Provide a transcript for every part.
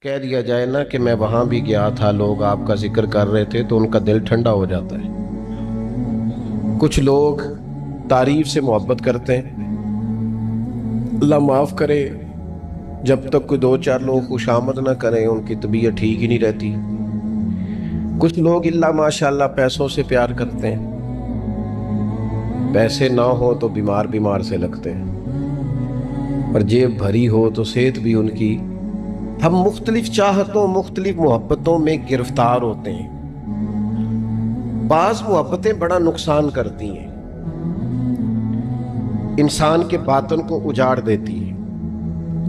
کہہ دیا جائے نا کہ میں وہاں بھی گیا تھا، لوگ آپ کا ذکر کر رہے تھے تو ان کا دل ٹھنڈا ہو جاتا ہے۔ کچھ لوگ تعریف سے محبت کرتے ہیں، اللہ معاف کرے، جب تک کوئی دو چار لوگ خوش آمد نہ کریں ان کی طبیعت ٹھیک ہی نہیں رہتی۔ کچھ لوگ اللہ ماشاء اللہ پیسوں سے پیار کرتے ہیں، پیسے نہ ہو تو بیمار بیمار سے لگتے ہیں، اور جیب بھری ہو تو صحت بھی ان کی۔ ہم مختلف چاہتوں، مختلف محبتوں میں گرفتار ہوتے ہیں۔ بعض محبتیں بڑا نقصان کرتی ہیں، انسان کے باطن کو اجاڑ دیتی ہیں،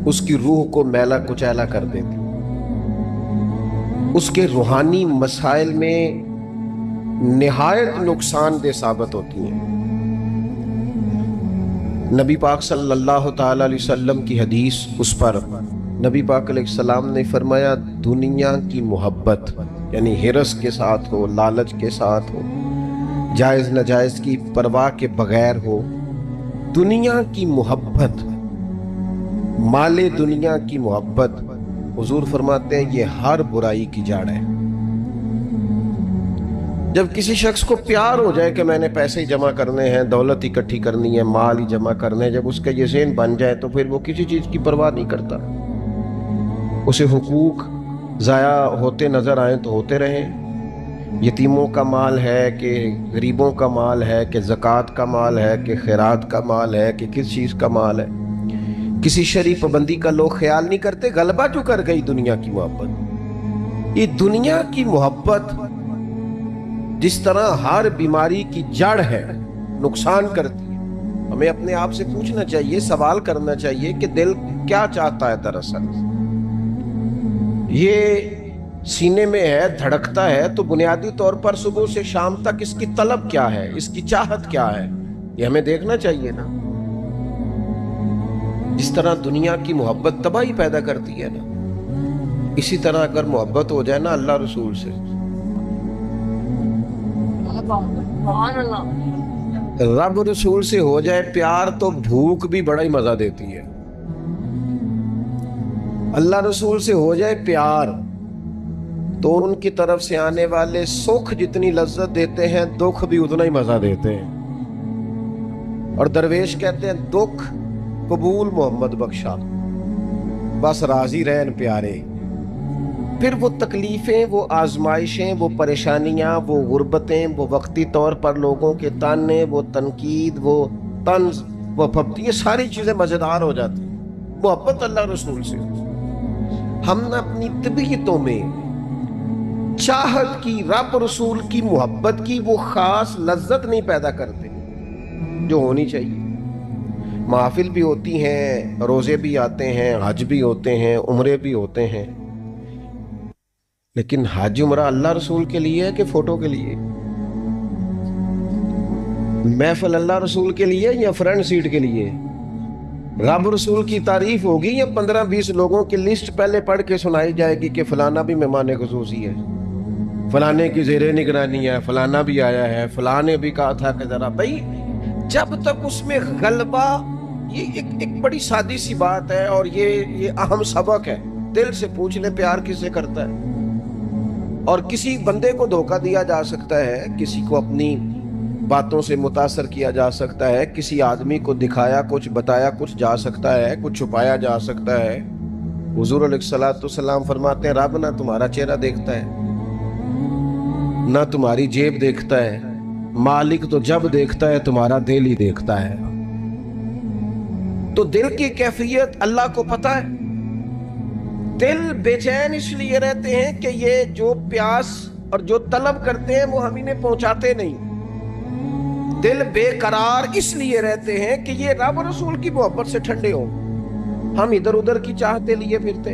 اس کی روح کو میلا کچیلا کر دیتی، اس کے روحانی مسائل میں نہایت نقصان دہ ثابت ہوتی ہیں۔ نبی پاک صلی اللہ تعالی علیہ وسلم کی حدیث، اس پر نبی پاک علیہ السلام نے فرمایا، دنیا کی محبت یعنی ہرس کے ساتھ ہو، لالچ کے ساتھ ہو، جائز ناجائز کی پرواہ کے بغیر ہو، دنیا کی محبت، مال دنیا کی محبت، حضور فرماتے ہیں یہ ہر برائی کی جڑ ہے۔ جب کسی شخص کو پیار ہو جائے کہ میں نے پیسے جمع کرنے ہیں، دولت اکٹھی کرنی ہے، مال ہی جمع کرنے ہیں، جب اس کا یہ ذہن بن جائے تو پھر وہ کسی چیز کی پرواہ نہیں کرتا۔ اسے حقوق ضائع ہوتے نظر آئیں تو ہوتے رہیں، یتیموں کا مال ہے کہ غریبوں کا مال ہے کہ زکوٰۃ کا مال ہے کہ خیرات کا مال ہے کہ کس چیز کا مال ہے، کسی شرعی پابندی کا لوگ خیال نہیں کرتے۔ غلبہ جو کر گئی دنیا کی محبت، یہ دنیا کی محبت جس طرح ہر بیماری کی جڑ ہے، نقصان کرتی ہے۔ ہمیں اپنے آپ سے پوچھنا چاہیے، سوال کرنا چاہیے کہ دل کیا چاہتا ہے دراصل۔ یہ سینے میں ہے، دھڑکتا ہے، تو بنیادی طور پر صبح سے شام تک اس کی طلب کیا ہے، اس کی چاہت کیا ہے، یہ ہمیں دیکھنا چاہیے نا۔ جس طرح دنیا کی محبت تباہی پیدا کرتی ہے نا، اسی طرح اگر محبت ہو جائے نا اللہ رسول سے، رب رسول سے ہو جائے پیار، تو بھوک بھی بڑا ہی مزہ دیتی ہے۔ اللہ رسول سے ہو جائے پیار تو ان کی طرف سے آنے والے سکھ جتنی لذت دیتے ہیں، دکھ بھی اتنا ہی مزہ دیتے ہیں۔ اور درویش کہتے ہیں، دکھ قبول محمد بخشا، بس راضی رہن پیارے۔ پھر وہ تکلیفیں، وہ آزمائشیں، وہ پریشانیاں، وہ غربتیں، وہ وقتی طور پر لوگوں کے تانے، وہ تنقید، وہ طنز، وہ پھپتی، یہ ساری چیزیں مزیدار ہو جاتی ہیں محبت اللہ رسول سے۔ ہم نے اپنی طبیعتوں میں چاہت کی، رب رسول کی محبت کی وہ خاص لذت نہیں پیدا کرتے جو ہونی چاہیے۔ محافل بھی ہوتی ہیں، روزے بھی آتے ہیں، حج بھی ہوتے ہیں، عمرے بھی ہوتے ہیں، لیکن حج عمرہ اللہ رسول کے لیے ہے کہ فوٹو کے لیے؟ محفل اللہ رسول کے لیے یا فرنٹ سیٹ کے لیے؟ رب رسول کی تعریف ہوگی یا 15-20 لوگوں کی لسٹ پہلے پڑھ کے سنائی جائے گی کہ فلانا بھی مہمان خصوصی ہے، فلانے کی زیر نگرانی ہے، فلانا بھی آیا ہے، فلانے بھی کہا تھا کہ ذرا بھائی، جب تک اس میں غلبہ، یہ ایک بڑی سادی سی بات ہے اور یہ اہم سبق ہے۔ دل سے پوچھ لے پیار کس سے کرتا ہے؟ اور کسی بندے کو دھوکہ دیا جا سکتا ہے، کسی کو اپنی باتوں سے متاثر کیا جا سکتا ہے، کسی آدمی کو دکھایا کچھ، بتایا کچھ جا سکتا ہے، کچھ چھپایا جا سکتا ہے۔ حضور علیہ الصلوۃ والسلام فرماتے ہیں، رب نہ تمہارا چہرہ دیکھتا ہے، نہ تمہاری جیب دیکھتا ہے، مالک تو جب دیکھتا ہے تمہارا دل ہی دیکھتا ہے۔ تو دل کی کیفیت اللہ کو پتہ ہے۔ دل بے چین اس لیے رہتے ہیں کہ یہ جو پیاس اور جو طلب کرتے ہیں وہ ہم انہیں پہنچاتے نہیں۔ دل بے قرار اس لیے رہتے ہیں کہ یہ رب رسول کی محبت سے ٹھنڈے ہوں، ہم ادھر ادھر کی چاہتے لیے پھرتے۔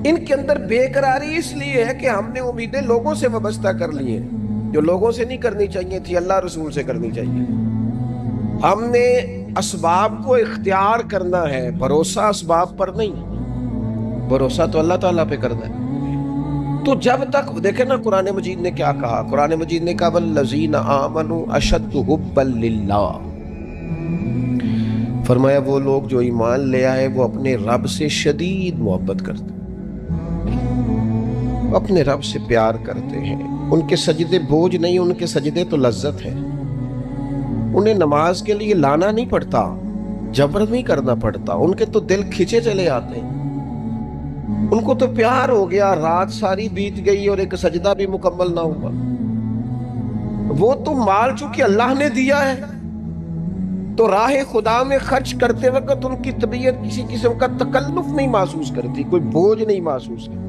ان کے اندر بے قراری اس لیے ہے کہ ہم نے امیدیں لوگوں سے وابستہ کر لی ہیں، جو لوگوں سے نہیں کرنی چاہیے تھی، اللہ رسول سے کرنی چاہیے۔ ہم نے اسباب کو اختیار کرنا ہے، بھروسہ اسباب پر نہیں، بھروسہ تو اللہ تعالیٰ پہ کرنا ہے۔ تو جب تک دیکھیں نا قرآن مجید نے کیا کہا، قرآن مجید نے کہا والذین آمنوا اشد حبا للہ، فرمایا وہ لوگ جو ایمان لے آئے وہ اپنے رب سے شدید محبت کرتے ہیں۔ اپنے رب سے پیار کرتے ہیں. ان کے سجدے بوجھ نہیں، ان کے سجدے تو لذت ہے. انہیں نماز کے لیے لانا نہیں پڑتا، جبر نہیں کرنا پڑتا، ان کے تو دل کھچے چلے آتے ہیں. ان کو تو پیار ہو گیا، رات ساری بیت گئی اور ایک سجدہ بھی مکمل نہ ہوا. وہ تو مال چونکہ اللہ نے دیا ہے تو راہ خدا میں خرچ کرتے وقت ان کی طبیعت کسی قسم کا تکلف نہیں محسوس کرتی، کوئی بوجھ نہیں محسوس کرتی.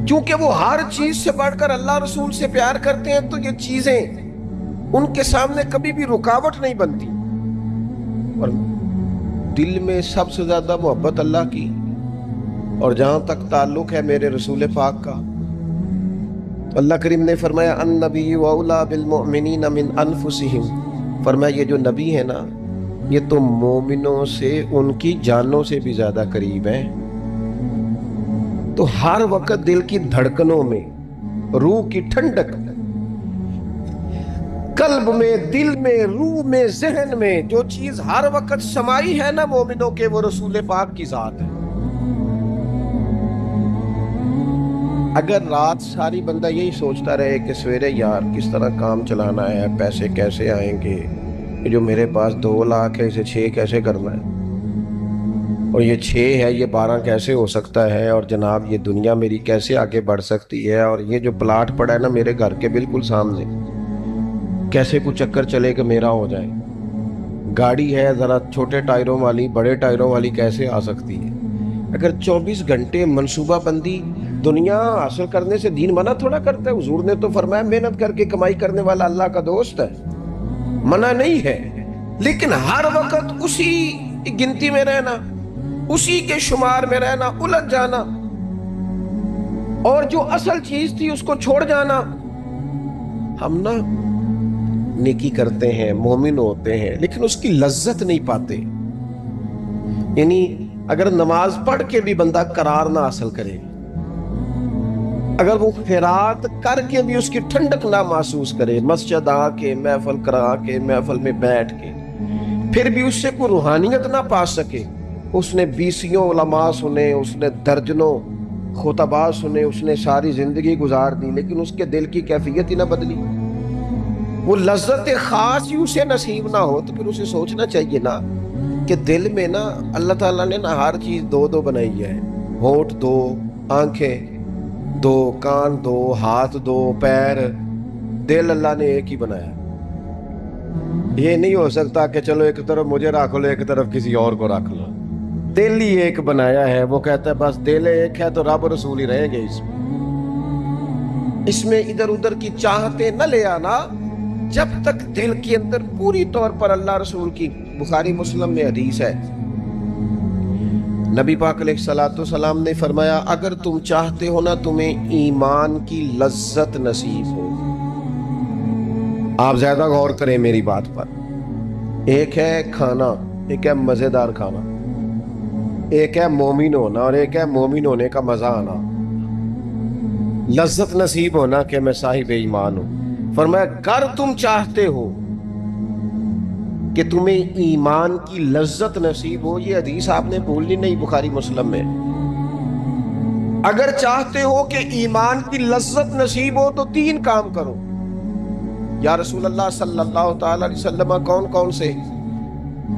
کیونکہ وہ ہر چیز سے بڑھ کر اللہ رسول سے پیار کرتے ہیں تو یہ چیزیں ان کے سامنے کبھی بھی رکاوٹ نہیں بنتی. اور دل میں سب سے زیادہ محبت اللہ کی، اور جہاں تک تعلق ہے میرے رسول پاک کا، تو اللہ کریم نے فرمایا النبی اولی بالمؤمنین من انفسہم، فرمایا یہ جو نبی ہے نا یہ تو مومنوں سے ان کی جانوں سے بھی زیادہ قریب ہیں. تو ہر وقت دل کی دھڑکنوں میں، روح کی ٹھنڈک، قلب میں، دل میں، روح میں، ذہن میں جو چیز ہر وقت سمائی ہے نا مومنوں کے، وہ رسول پاک کی ذات ہے. اگر رات ساری بندہ یہی سوچتا رہے کہ سویرے یار کس طرح کام چلانا ہے، پیسے کیسے آئیں گے، یہ جو میرے پاس 2 لاکھ ہے اسے 6 کیسے کرنا ہے، اور یہ 6 ہے یہ 12 کیسے ہو سکتا ہے، اور جناب یہ دنیا میری کیسے آگے بڑھ سکتی ہے، اور یہ جو پلاٹ پڑا ہے نا میرے گھر کے بالکل سامنے کیسے کوئی چکر چلے کہ میرا ہو جائے، گاڑی ہے ذرا چھوٹے ٹائروں والی بڑے ٹائروں والی کیسے آ سکتی ہے. اگر 24 گھنٹے منصوبہ بندی دنیا حاصل کرنے سے دین منع تھوڑا کرتا ہے. حضور نے تو فرمایا محنت کر کے کمائی کرنے والا اللہ کا دوست ہے، منع نہیں ہے، لیکن ہر وقت اسی گنتی میں رہنا، اسی کے شمار میں رہنا، الجھ جانا، اور جو اصل چیز تھی اس کو چھوڑ جانا. ہم نا نیکی کرتے ہیں، مومن ہوتے ہیں، لیکن اس کی لذت نہیں پاتے. یعنی اگر نماز پڑھ کے بھی بندہ قرار نہ حاصل کرے، اگر وہ خیرات کر کے بھی اس کی ٹھنڈک نہ محسوس کرے، مسجد آ کے، محفل کرا کے، محفل میں بیٹھ کے، پھر بھی اس سے کوئی روحانیت نہ پا سکے. اس نے 20 علماء سنے، اس نے درجنوں خطباء سنے، اس نے ساری زندگی گزار دی، لیکن اس کے دل کی کیفیت ہی نہ بدلی، وہ لذت خاص ہی اسے نصیب نہ ہو. تو پھر اسے سوچنا چاہیے نا کہ دل میں نا اللہ تعالیٰ نے نا ہر چیز 2 بنائی ہے. ہونٹ 2، آنکھیں 2، کان 2، ہاتھ 2، پیر، دل اللہ نے ایک ہی بنایا. یہ نہیں ہو سکتا کہ چلو ایک طرف مجھے رکھ لو ایک طرف کسی اور کو رکھ لو. دل ہی ایک بنایا ہے. وہ کہتا ہے بس دل ایک ہے تو رب رسول ہی رہیں گے. اس میں ادھر ادھر کی چاہتے نہ لے آنا جب تک دل کے اندر پوری طور پر اللہ رسول کی. بخاری مسلم میں حدیث ہے، نبی پاک علیہ الصلوۃ والسلام نے فرمایا اگر تم چاہتے ہو نا تمہیں ایمان کی لذت نصیب ہو. آپ زیادہ غور کریں میری بات پر. ایک ہے کھانا، ایک ہے مزیدار کھانا، ایک ہے مومن ہونا اور ایک ہے مومن ہونے کا مزہ آنا، لذت نصیب ہونا کہ میں صاحب ایمان ہوں. فرمایا اگر تم چاہتے ہو کہ تمہیں ایمان کی لذت نصیب ہو، یہ حدیث آپ نے بھولنی نہیں، بخاری مسلم میں. اگر چاہتے ہو کہ ایمان کی لذت نصیب ہو تو 3 کام کرو. یا رسول اللہ صلی اللہ تعالی علیہ وسلم کون کون سے؟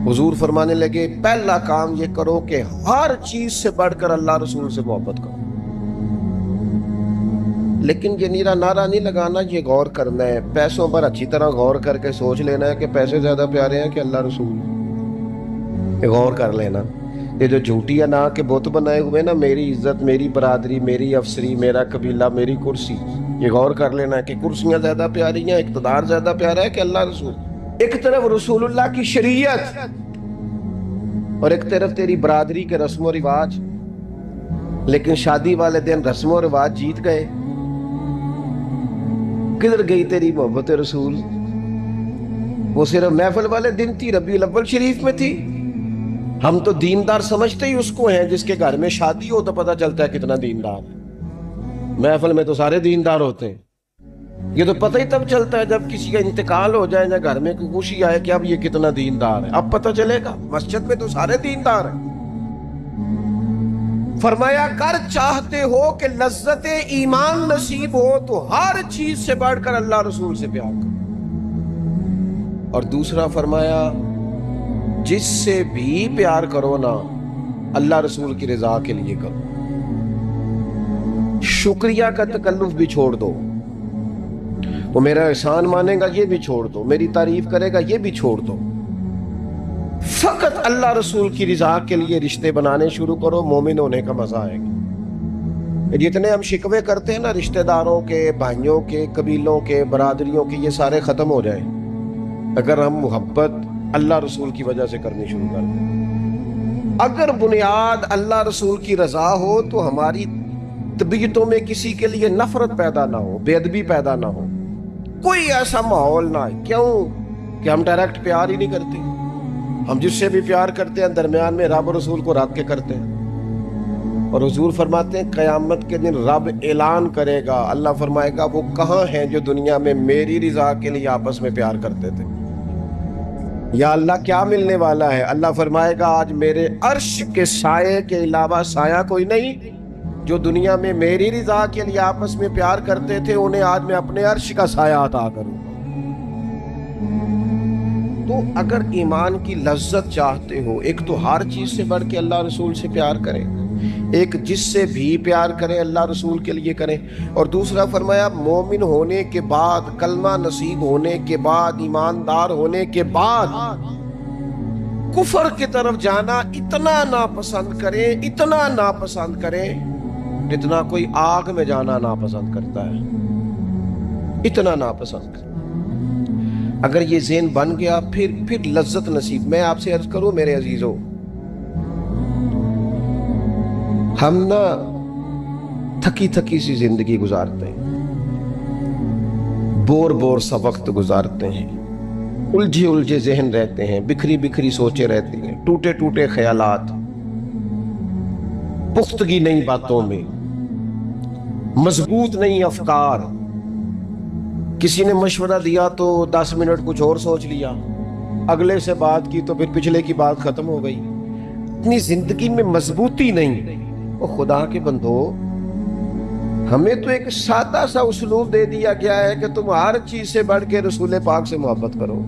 حضور فرمانے لگے پہلا کام یہ کرو کہ ہر چیز سے بڑھ کر اللہ رسول سے محبت کرو. لیکن یہ نیرا نعرہ نہیں لگانا، یہ غور کرنا ہے. پیسوں پر اچھی طرح غور کر کے سوچ لینا ہے کہ پیسے زیادہ پیارے ہیں کہ اللہ رسول. یہ غور کر لینا. یہ جو جھوٹی ہے نا کہ بت بنائے ہوئے نا، میری عزت، میری برادری، میری افسری، میرا قبیلہ، میری کرسی، یہ غور کر لینا ہے کہ کرسیاں زیادہ پیاری ہیں، اقتدار زیادہ پیارا ہے کہ اللہ رسول. ایک طرف رسول اللہ کی شریعت اور ایک طرف تیری برادری کے رسم و رواج، لیکن شادی والے دن رسم و رواج جیت گئے. کدھر گئی تیری محبت رسول؟ وہ صرف محفل والے دن تھی، ربیع الاول شریف میں تھی. ہم تو دیندار سمجھتے ہی اس کو ہیں جس کے گھر میں شادی ہو تو پتہ چلتا ہے کتنا دیندار ہے. محفل میں تو سارے دیندار ہوتے ہیں. یہ تو پتہ ہی تب چلتا ہے جب کسی کا انتقال ہو جائے یا گھر میں کوئی خوشی آئے کہ اب یہ کتنا دیندار ہے. اب پتہ چلے گا. مسجد میں تو سارے دیندار ہیں. فرمایا کر چاہتے ہو کہ لذت ایمان نصیب ہو تو ہر چیز سے بڑھ کر اللہ رسول سے پیار کرو. اور دوسرا فرمایا جس سے بھی پیار کرو نا اللہ رسول کی رضا کے لیے کرو. شکریہ کا تکلف بھی چھوڑ دو. وہ میرا احسان مانے گا یہ بھی چھوڑ دو, میری تعریف کرے گا یہ بھی چھوڑ دو. فقط اللہ رسول کی رضا کے لیے رشتے بنانے شروع کرو, مومن ہونے کا مزہ آئے گا. جتنے ہم شکوے کرتے ہیں نا رشتہ داروں کے, بھائیوں کے, قبیلوں کے, برادریوں کے, یہ سارے ختم ہو جائیں اگر ہم محبت اللہ رسول کی وجہ سے کرنی شروع کر دیں. اگر بنیاد اللہ رسول کی رضا ہو تو ہماری طبیعتوں میں کسی کے لیے نفرت پیدا نہ ہو, بے ادبی پیدا نہ ہو, کوئی ایسا ماحول نہ ہے. کیوں کہ ہم ڈائریکٹ پیار ہی نہیں کرتے. ہم جس سے بھی پیار کرتے ہیں درمیان میں رب رسول کو رکھ کے کرتے ہیں. اور حضور فرماتے ہیں قیامت کے دن رب اعلان کرے گا, اللہ فرمائے گا وہ کہاں ہیں جو دنیا میں میری رضا کے لیے آپس میں پیار کرتے تھے. یا اللہ کیا ملنے والا ہے؟ اللہ فرمائے گا آج میرے عرش کے سائے کے علاوہ سایہ کوئی نہیں. جو دنیا میں میری رضا کے لیے آپس میں پیار کرتے تھے انہیں آج میں اپنے عرش کا سایہ عطا کروں. تو اگر ایمان کی لذت چاہتے ہو, ایک تو ہر چیز سے بڑھ کے اللہ رسول سے پیار کریں, ایک جس سے بھی پیار کریں اللہ رسول کے لیے کریں, اور دوسرا فرمایا مومن ہونے کے بعد, کلمہ نصیب ہونے کے بعد, ایماندار ہونے کے بعد کفر کی طرف جانا اتنا ناپسند کریں, اتنا ناپسند کریں جتنا کوئی آگ میں جانا ناپسند کرتا ہے, اتنا ناپسند کریں. اگر یہ ذہن بن گیا پھر لذت نصیب. میں آپ سے عرض کروں میرے عزیزوں, ہم نا تھکی تھکی سی زندگی گزارتے ہیں, بور سا وقت گزارتے ہیں, الجھے ذہن رہتے ہیں, بکھری سوچیں رہتی ہیں, ٹوٹے خیالات, پختگی نہیں باتوں میں, مضبوط نہیں افکار. کسی نے مشورہ دیا تو 10 منٹ کچھ اور سوچ لیا, اگلے سے بات کی تو پھر پچھلے کی بات ختم ہو گئی. اتنی زندگی میں مضبوطی نہیں. اور خدا کے بندو, ہمیں تو ایک سادہ سا اسلوب دے دیا گیا ہے کہ تم ہر چیز سے بڑھ کے رسول پاک سے محبت کرو.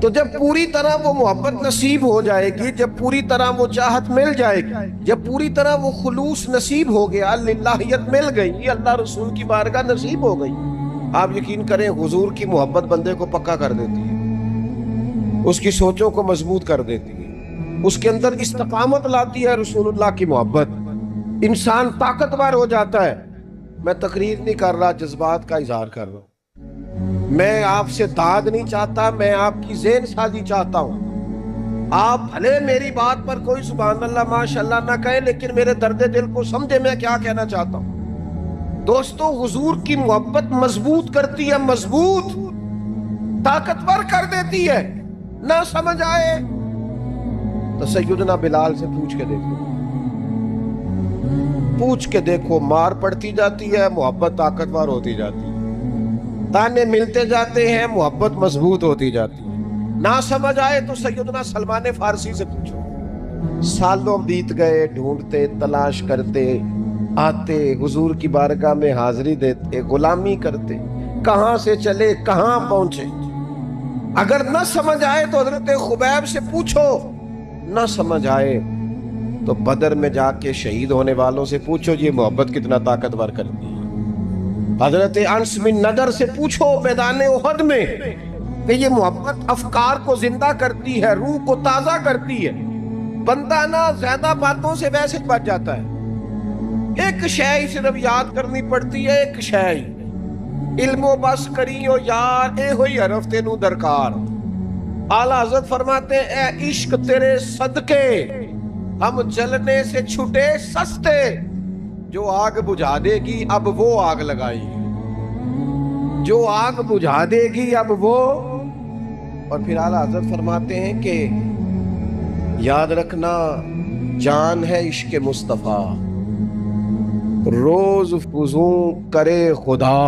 تو جب پوری طرح وہ محبت نصیب ہو جائے گی, جب پوری طرح وہ چاہت مل جائے گی, جب پوری طرح وہ خلوص نصیب ہو گیا, للہیت مل گئی, اللہ رسول کی بارگاہ نصیب ہو گئی, آپ یقین کریں حضور کی محبت بندے کو پکا کر دیتی ہے, اس کی سوچوں کو مضبوط کر دیتی ہے, اس کے اندر استقامت لاتی ہے رسول اللہ کی محبت. انسان طاقتور ہو جاتا ہے. میں تقریر نہیں کر رہا, جذبات کا اظہار کر رہا ہوں. میں آپ سے داد نہیں چاہتا, میں آپ کی ذہن سازی چاہتا ہوں. آپ بھلے میری بات پر کوئی سبحان اللہ ماشاءاللہ نہ کہیں, لیکن میرے درد دل کو سمجھے میں کیا کہنا چاہتا ہوں. دوستو حضور کی محبت مضبوط کرتی ہے, مضبوط, طاقتور کر دیتی ہے. نہ سمجھ آئے تو سیدنا بلال سے پوچھ کے دیکھو, مار پڑتی جاتی ہے, محبت طاقتور ہوتی جاتی ہے, تانے ملتے جاتے ہیں, محبت مضبوط ہوتی جاتی ہے. نہ سمجھ آئے تو سیدنا سلمان فارسی سے پوچھو. سالوں بیت گئے, ڈھونڈتے, تلاش کرتے, آتے, حضور کی بارگاہ میں حاضری دیتے, غلامی کرتے, کہاں سے چلے کہاں پہنچے. اگر نہ سمجھ آئے تو حضرت خبیب سے پوچھو, نہ سمجھ آئے تو بدر میں جا کے شہید ہونے والوں سے پوچھو یہ محبت کتنا طاقتور کرتی ہے. حضرت انس بن نضر سے پوچھو میدان احد میں کہ یہ محبت افکار کو زندہ کرتی ہے, روح کو تازہ کرتی ہے. بندہ نہ زیادہ باتوں سے ویسے بچ جاتا ہے. ایک شے صرف یاد کرنی پڑتی ہے, ایک شے, علم و بس کریو یار, اے ہوئی حرف تینوں درکار. اعلیٰ حضرت فرماتے ہیں اے عشق تیرے صدقے ہم جلنے سے چھٹے سستے, جو آگ بجھا دے گی اب وہ آگ لگائی, جو آگ بجھا دے گی اب وہ. اور پھر اعلیٰ حضرت فرماتے ہیں کہ یاد رکھنا جان ہے عشق مصطفیٰ, روز فزوں کرے خدا,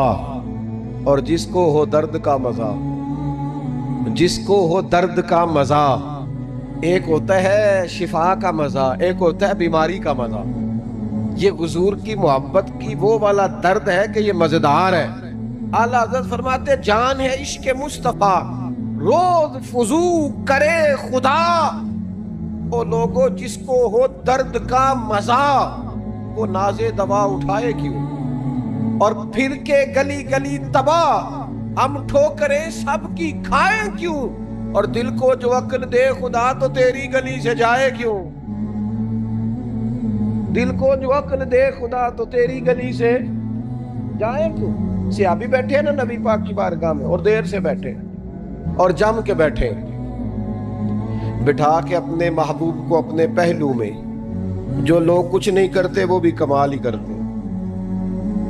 اور جس کو ہو درد کا مزہ, جس کو ہو درد کا مزہ, ایک ہوتا ہے شفا کا مزہ، ایک ہوتا ہے بیماری کا مزہ۔ یہ حضور کی محبت کی وہ والا درد ہے کہ یہ مزیدار ہے۔ اعلیٰ حضرت فرماتے جان ہے عشق مصطفیٰ روز فضو کرے خدا، وہ لوگوں جس کو ہو درد کا مزہ وہ ناز دوا اٹھائے کیوں، اور پھر کے گلی گلی تباہ ہم ٹھوکریں سب کی کھائیں کیوں، اور دل کو جو عقل دے خدا تو تیری گلی سے جائے کیوں، دل کو جو عقل دے خدا تو تیری گلی سے جائے کیوں۔ صحابی بیٹھے ہیں نا نبی پاک کی بارگاہ میں، اور دیر سے بیٹھے ہیں اور جم کے بیٹھے ہیں، بٹھا کے اپنے محبوب کو اپنے پہلو میں۔ جو لوگ کچھ نہیں کرتے وہ بھی کمال ہی کرتے،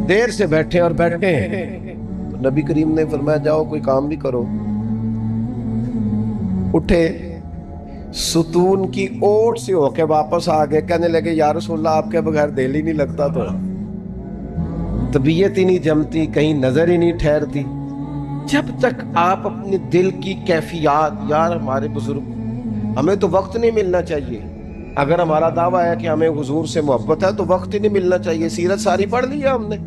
دیر سے بیٹھے اور بیٹھے ہیں۔ تو نبی کریم نے فرمایا جاؤ کوئی کام بھی کرو۔ اٹھے ستون کی اوٹ سے ہو کے واپس آ گئے، کہنے لگے یا رسول اللہ آپ کے بغیر دل ہی نہیں لگتا، تو طبیعت ہی نہیں جمتی، کہیں نظر ہی نہیں ٹھہرتی۔ جب تک آپ اپنے دل کی کیفیات، یار ہمارے بزرگ، ہمیں تو وقت نہیں ملنا چاہیے۔ اگر ہمارا دعویٰ ہے کہ ہمیں حضور سے محبت ہے تو وقت ہی نہیں ملنا چاہیے۔ سیرت ساری پڑھ لی ہے ہم نے،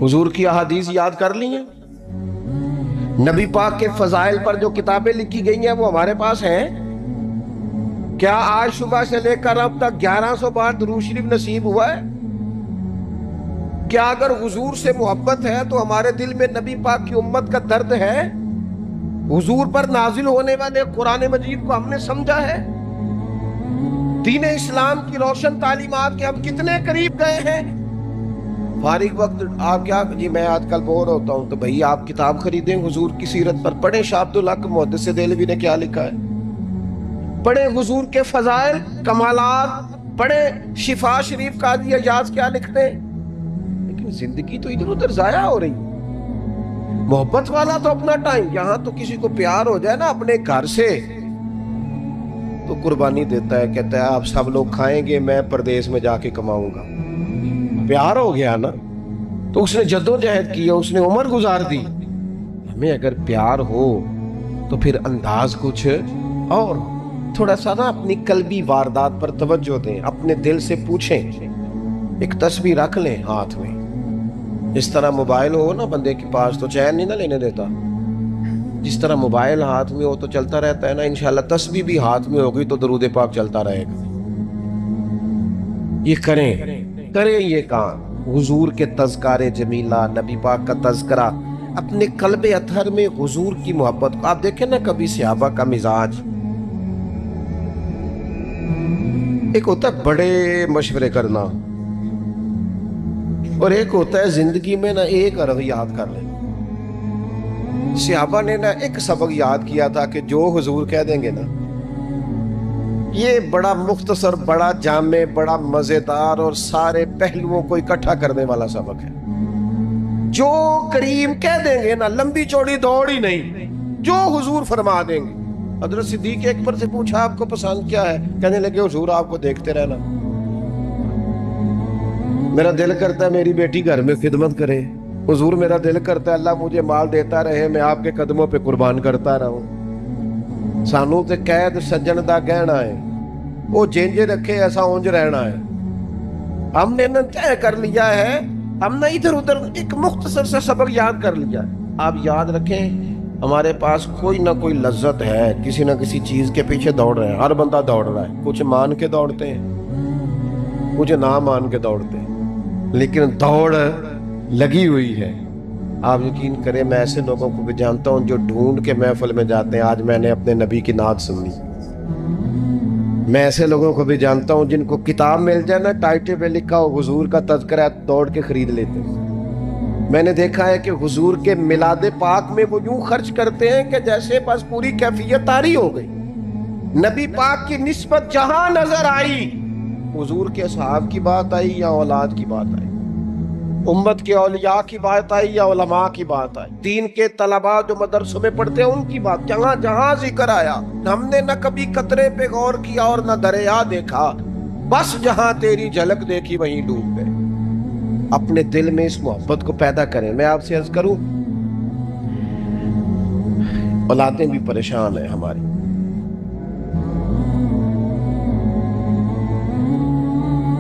حضور کی احادیث یاد کر لی ہیں، نبی پاک کے فضائل پر جو کتابیں لکھی گئی ہیں وہ ہمارے پاس ہیں۔ کیا آج صبح سے لے کر اب تک 1100 بار درود شریف نصیب ہوا ہے؟ کیا اگر حضور سے محبت ہے تو ہمارے دل میں نبی پاک کی امت کا درد ہے؟ حضور پر نازل ہونے والے قرآن مجید کو ہم نے سمجھا ہے؟ دین اسلام کی روشن تعلیمات کے ہم کتنے قریب گئے ہیں؟ فارغ وقت آپ کیا جی میں آج کل بور ہوتا ہوں تو بھئی آپ کتاب خریدیں حضور کی سیرت پر، پڑھیں شاہ عبدالحق محدث دہلوی نے کیا لکھا ہے، پڑھیں حضور کے فضائل کمالات، پڑھیں شفا شریف قاضی اعجاز کیا لکھتے ہیں۔ لیکن زندگی تو ادھر ادھر ضائع ہو رہی ہے۔ محبت والا تو اپنا ٹائم، یہاں تو کسی کو پیار ہو جائے نا اپنے گھر سے تو قربانی دیتا ہے، کہتا ہے آپ سب لوگ کھائیں گے میں پردیس میں جا کے کماؤں گا۔ پیار ہو گیا نا تو اس نے جدوجہد کی، اس نے عمر گزار دی۔ ہمیں اگر پیار ہو تو پھر انداز کچھ اور، تھوڑا سا نا اپنی قلبی واردات پر توجہ دیں، اپنے دل سے پوچھیں، ایک تسبیح رکھ لیں ہاتھ میں۔ جس طرح موبائل ہو نا بندے کے پاس تو چین نہیں نہ لینے دیتا، جس طرح موبائل ہاتھ میں ہو تو چلتا رہتا ہے نا، انشاءاللہ تسبیح بھی ہاتھ میں ہوگی تو درود پاک چلتا رہے گا۔ یہ کریں یہ کام، حضور کے تذکار جمیلہ، نبی پاک کا تذکرہ، اپنے قلب اطہر میں حضور کی محبت کو۔ آپ دیکھیں نا کبھی صحابہ کا مزاج، ایک ہوتا ہے بڑے مشورے کرنا اور ایک ہوتا ہے زندگی میں نا ایک عرب یاد کر لیں۔ صحابہ نے نا ایک سبق یاد کیا تھا کہ جو حضور کہہ دیں گے نا، یہ بڑا مختصر، بڑا جامع، بڑا مزیدار اور سارے پہلوؤں کو اکٹھا کرنے والا سبق ہے۔ جو کریم کہہ دیں گے نا، لمبی چوڑی دوڑ ہی نہیں، جو حضور فرما دیں گے۔ حضرت صدیق اکبر سے پوچھا آپ کو پسند کیا ہے؟ کہنے لگے حضور آپ کو دیکھتے رہنا، میرا دل کرتا ہے میری بیٹی گھر میں خدمت کرے، حضور میرا دل کرتا ہے اللہ مجھے مال دیتا رہے، میں آپ کے قدموں پہ قربان کرتا رہوں۔ سانو تے قید سجن دا گہنا ہے، وہ جینجے رکھے ایسا اونج رہنا ہے۔ ہم نے نہ طے کر لیا ہے، ہم نے ادھر ادھر ایک مختصر سے سبق یاد کر لیا ہے۔ آپ یاد رکھیں ہمارے پاس کوئی نہ کوئی لذت ہے، کسی نہ کسی چیز کے پیچھے دوڑ رہے ہیں، ہر بندہ دوڑ رہا ہے، کچھ مان کے دوڑتے ہیں، کچھ نہ مان کے دوڑتے ہیں، لیکن دوڑ لگی ہوئی ہے۔ آپ یقین کریں میں ایسے لوگوں کو بھی جانتا ہوں جو ڈھونڈ کے محفل میں جاتے ہیں، آج میں نے اپنے نبی کی نعت سنی۔ میں ایسے لوگوں کو بھی جانتا ہوں جن کو کتاب مل جائے نا، ٹائٹل پہ لکھا ہو حضور کا تذکرہ، دوڑ کے خرید لیتے ہیں۔ میں نے دیکھا ہے کہ حضور کے میلاد پاک میں وہ یوں خرچ کرتے ہیں کہ جیسے بس پوری کیفیت طاری ہو گئی۔ نبی پاک کی نسبت جہاں نظر آئی، حضور کے اصحاب کی بات آئی یا اولاد کی بات آئی، امت کے اولیاء کی بات آئی یا علماء کی بات آئی، دین کے طلباء جو مدرسوں میں پڑھتے ہیں ان کی بات، جہاں جہاں ذکر آیا ہم نے نہ کبھی قطرے پہ غور کیا اور نہ دریا دیکھا، بس جہاں تیری جھلک دیکھی وہیں ڈوب گئے۔ اپنے دل میں اس محبت کو پیدا کریں۔ میں آپ سے عرض کروں، اولادیں بھی پریشان ہیں ہماری،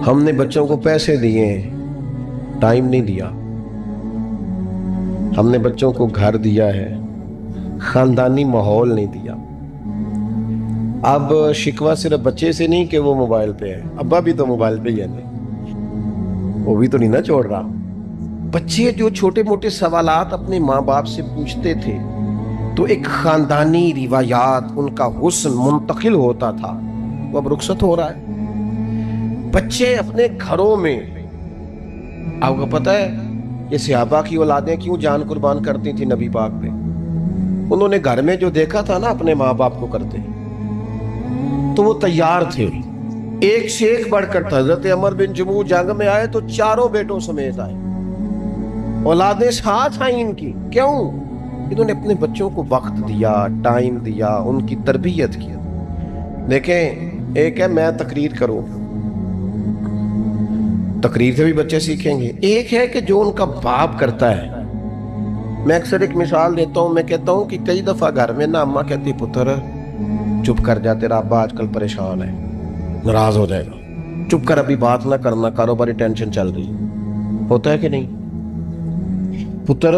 ہم نے بچوں کو پیسے دیے ہیں، ٹائم نہیں دیا. ہم نے بچوں کو گھر دیا ہے، خاندانی ماحول نہیں دیا. اب شکوہ صرف بچے سے نہیں کہ وہ موبائل پہ ہے، ابا بھی تو موبائل پہ ہی ہے نا، وہ بھی تو نہیں نا چھوڑ رہا. بچے جو چھوٹے موٹے سوالات اپنے ماں باپ سے پوچھتے تھے تو ایک خاندانی روایات، ان کا حسن منتقل ہوتا تھا، وہ اب رخصت ہو رہا ہے. بچے اپنے گھروں میں، آپ کو پتہ ہے یہ صحابہ کی اولادیں کیوں جان قربان کرتی تھی نبی پاک پہ؟ انہوں نے گھر میں جو دیکھا تھا نا اپنے ماں باپ کو کرتے تو وہ تیار تھے. ایک سے ایک بڑھ کر تھا. حضرت عمر بن جموح جنگ میں آئے تو چاروں بیٹوں سمیت آئے، اولادیں ساتھ آئیں ان کی. کیوں؟ انہوں نے اپنے بچوں کو وقت دیا، ٹائم دیا، ان کی تربیت کی. دیکھیں، ایک ہے میں تقریر کروں، تقریر سے بھی بچے سیکھیں گے. ایک ہے کہ جو ان کا باپ کرتا ہے. میں اکثر ایک مثال دیتا ہوں، میں کہتا ہوں کہ کئی دفعہ گھر میں نا اماں کہتی پتر چپ کر جا، تیرا ابا آج کل پریشان ہے، ناراض ہو جائے گا، چپ کر، ابھی بات نہ کرنا، کاروباری ٹینشن چل رہی. ہوتا ہے کہ نہیں؟ پتر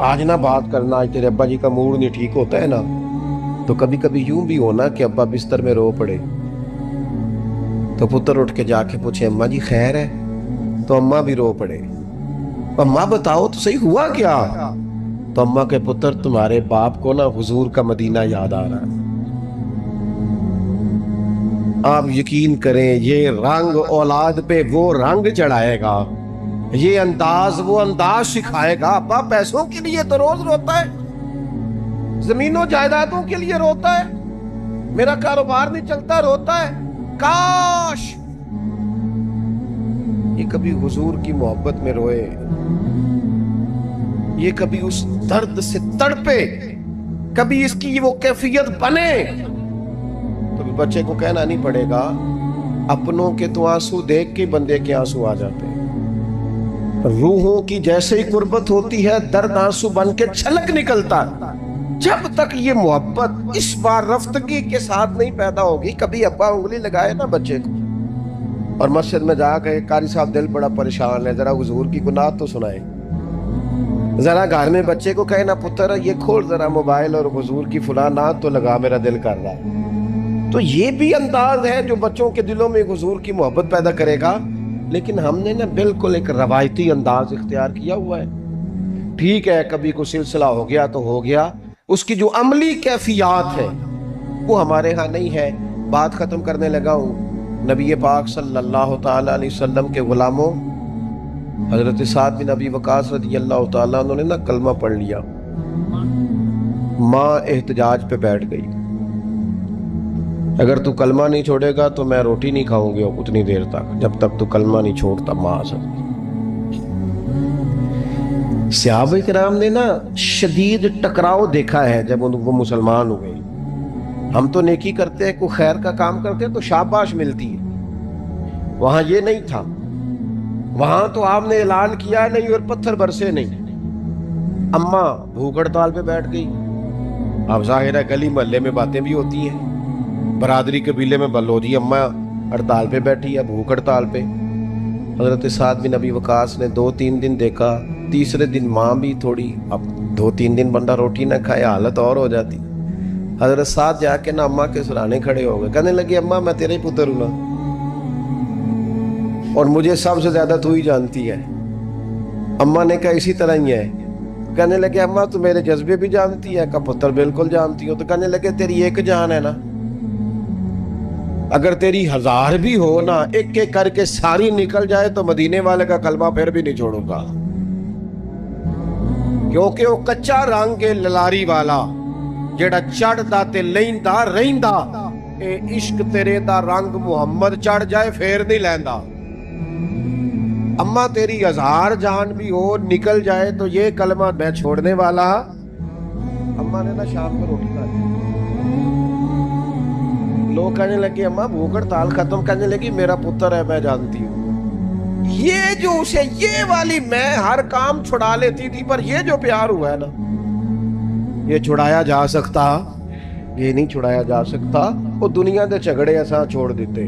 آج نہ بات کرنا، آج تیرے ابا جی کا موڈ نہیں ٹھیک، ہوتا ہے نا. تو کبھی کبھی یوں بھی ہونا کہ ابا بستر میں رو پڑے تو پتر اٹھ کے جا کے پوچھے اماں جی خیر ہے، تو اماں بھی رو پڑے. اماں بتاؤ تو صحیح ہوا کیا؟ تو اماں کے پتر تمہارے باپ کو نا حضور کا مدینہ یاد آ رہا ہے. آپ یقین کریں یہ رنگ اولاد پہ وہ رنگ چڑھائے گا، یہ انداز وہ انداز سکھائے گا. ابا پیسوں کے لیے تو روز روتا ہے، زمینوں جائیدادوں کے لیے روتا ہے، میرا کاروبار نہیں چلتا روتا ہے. کاش یہ کبھی حضور کی محبت میں روئے، یہ کبھی اس درد سے تڑپے، کبھی اس کی وہ کیفیت بنے. تو بچے کو کہنا نہیں پڑے گا. اپنوں کے تو آنسو دیکھ کے بندے کے آنسو آ جاتے ہیں. روحوں کی جیسے ہی قربت ہوتی ہے درد آنسو بن کے چھلک نکلتا ہے. جب تک یہ محبت اس بار رفتگی کے ساتھ نہیں پیدا ہوگی. کبھی ابا انگلی لگائے نا بچے کو اور مسجد میں جا کے قاری صاحب دل بڑا پریشان ہے، ذرا حضور کی گناہ تو سنائے. ذرا گھر میں بچے کو کہے نا پتر یہ کھول ذرا موبائل اور حضور کی فلاں نعت تو لگا، میرا دل کر رہا ہے. تو یہ بھی انداز ہے جو بچوں کے دلوں میں حضور کی محبت پیدا کرے گا. لیکن ہم نے نا بالکل ایک روایتی انداز اختیار کیا ہوا ہے. ٹھیک ہے کبھی کوئی سلسلہ ہو گیا تو ہو گیا، اس کی جو عملی کیفیات ہے وہ ہمارے ہاں نہیں ہے. بات ختم کرنے لگا ہوں. نبی پاک صلی اللہ تعالی علیہ وسلم کے غلاموں حضرت سعد بن ابی وقاص رضی اللہ تعالیٰ انہوں نے نا کلمہ پڑھ لیا. ماں احتجاج پہ بیٹھ گئی، اگر تو کلمہ نہیں چھوڑے گا تو میں روٹی نہیں کھاؤں گی اتنی دیر تک جب تک تو کلمہ نہیں چھوڑتا. ماں صحابہ کرام نے نا شدید ٹکراؤ دیکھا ہے جب وہ مسلمان ہوئے. ہم تو نیکی کرتے ہیں، کوئی خیر کا کام کرتے ہیں تو شاباش ملتی ہے. وہاں یہ نہیں تھا. وہاں تو آپ نے اعلان کیا نہیں اور پتھر برسے نہیں. اماں بھوک ہڑتال پہ بیٹھ گئی. اب ظاہر ہے گلی محلے میں باتیں بھی ہوتی ہیں، برادری قبیلے میں بلو جی اماں ہڑتال پہ بیٹھی ہے، بھوک ہڑتال پہ. حضرت سعد بن ابی وقاص نے 2-3 دن دیکھا. تیسرے دن ماں بھی تھوڑی، اب 2-3 دن بندہ روٹی نہ کھائے حالت اور ہو جاتی. حضرت سعد جا کے نا اماں کے سرانے کھڑے ہو گئے، کہنے لگے اماں میں تیرے ہی پتر ہوں نا، اور مجھے سب سے زیادہ تو ہی جانتی ہے. اماں نے کہا اسی طرح ہی ہے. کہنے لگے اماں تو میرے جذبے بھی جانتی ہے. کہا پتر بالکل جانتی ہو. تو کہنے لگے تیری ایک جان ہے نا، اگر تیری 1000 بھی ہو نا، ایک ایک کر کے ساری نکل جائے تو مدینے والے کا کلمہ پھر بھی نہیں چھوڑوں گا، کیونکہ وہ کچا رنگ کے للاری والا جیڑا چڑھدا تے لیندا رہندا، اے عشق تیرے دا رنگ محمد چڑھ جائے پھر نہیں لیندا. اماں تیری 1000 جان بھی ہو نکل جائے تو یہ کلمہ میں چھوڑنے والا. اماں نے نا شام کو روٹی کھا لی. لوگ کہنے لگے اماں بھوک ہڑتال ختم. کہنے لگی میرا پتر ہے میں جانتی ہوں. یہ جو اسے یہ والی میں ہر کام چھڑا لیتی تھی، پر یہ جو پیار ہوا ہے نا یہ چھڑایا جا سکتا؟ یہ نہیں چھڑایا جا سکتا. وہ دنیا دے جھگڑے ایسا چھوڑ دیتے.